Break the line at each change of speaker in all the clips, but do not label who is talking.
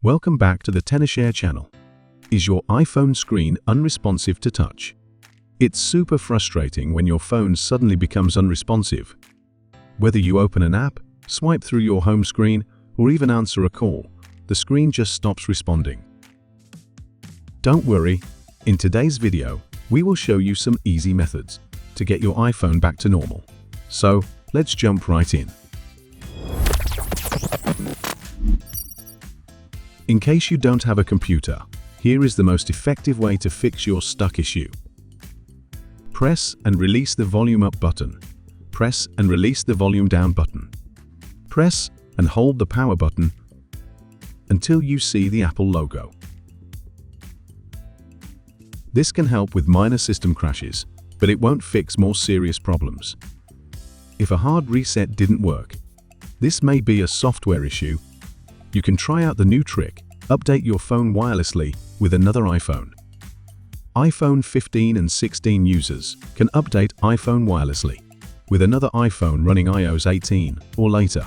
Welcome back to the tenorshare channel. Is your iPhone screen unresponsive to touch? It's super frustrating when your phone suddenly becomes unresponsive. Whether you open an app, swipe through your home screen, or even answer a call, the screen just stops responding. Don't worry, in today's video, we will show you some easy methods to get your iPhone back to normal. So, let's jump right in. In case you don't have a computer, here is the most effective way to fix your stuck issue. Press and release the volume up button. Press and release the volume down button. Press and hold the power button until you see the Apple logo. This can help with minor system crashes, but it won't fix more serious problems. If a hard reset didn't work, this may be a software issue. You can try out the new trick, update your phone wirelessly with another iPhone. iPhone 15 and 16 users can update iPhone wirelessly with another iPhone running iOS 18 or later.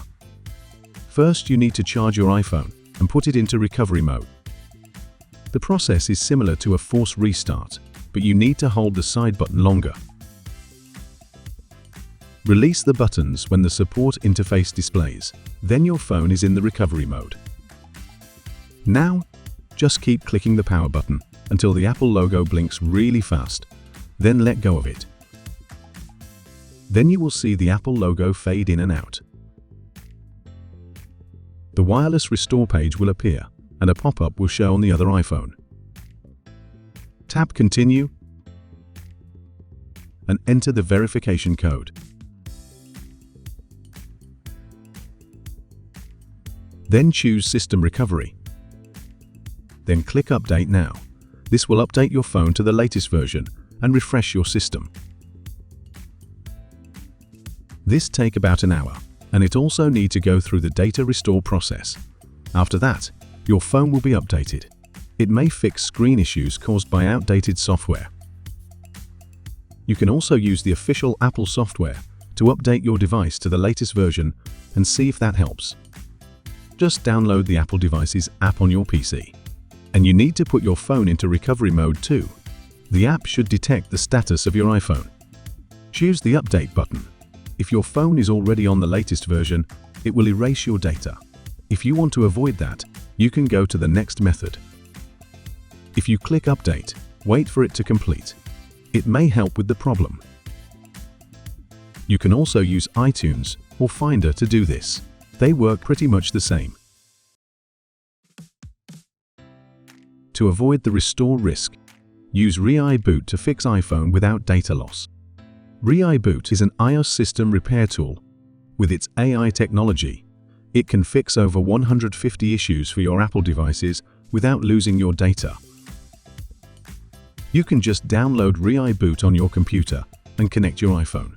First, you need to charge your iPhone and put it into recovery mode. The process is similar to a forced restart, but you need to hold the side button longer. Release the buttons when the support interface displays, then your phone is in the recovery mode. Now, just keep clicking the power button until the Apple logo blinks really fast, then let go of it. Then you will see the Apple logo fade in and out. The wireless restore page will appear, and a pop-up will show on the other iPhone. Tap Continue and enter the verification code. Then choose System Recovery. Then click Update Now. This will update your phone to the latest version and refresh your system. This takes about an hour, and it also needs to go through the data restore process. After that, your phone will be updated. It may fix screen issues caused by outdated software. You can also use the official Apple software to update your device to the latest version and see if that helps. Just download the Apple Devices app on your PC. And you need to put your phone into recovery mode too. The app should detect the status of your iPhone. Choose the Update button. If your phone is already on the latest version, it will erase your data. If you want to avoid that, you can go to the next method. If you click Update, wait for it to complete. It may help with the problem. You can also use iTunes or Finder to do this. They work pretty much the same. To avoid the restore risk, use ReiBoot to fix iPhone without data loss. ReiBoot is an iOS system repair tool. With its AI technology, it can fix over 150 issues for your Apple devices without losing your data. You can just download ReiBoot on your computer and connect your iPhone.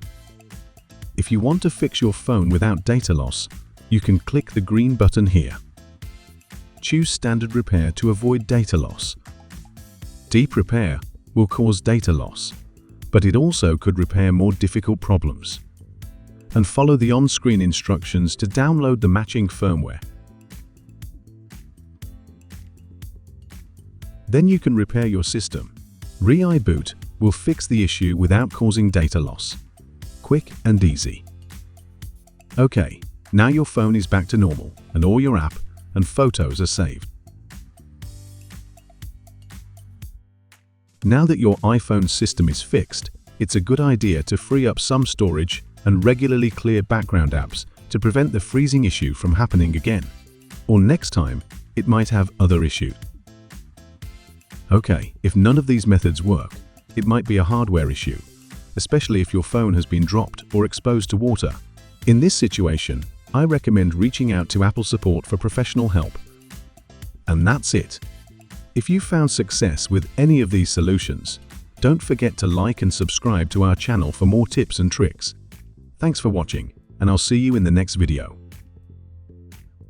If you want to fix your phone without data loss, you can click the green button here. Choose Standard Repair to avoid data loss. Deep repair will cause data loss, but it also could repair more difficult problems. And follow the on-screen instructions to download the matching firmware. Then you can repair your system. ReiBoot will fix the issue without causing data loss. Quick and easy. Okay. Now your phone is back to normal, and all your app and photos are saved. Now that your iPhone system is fixed, it's a good idea to free up some storage and regularly clear background apps to prevent the freezing issue from happening again. Or next time, it might have other issues. Okay, if none of these methods work, it might be a hardware issue, especially if your phone has been dropped or exposed to water. In this situation, I recommend reaching out to Apple support for professional help. And that's it. If you found success with any of these solutions, don't forget to like and subscribe to our channel for more tips and tricks. Thanks for watching, and I'll see you in the next video.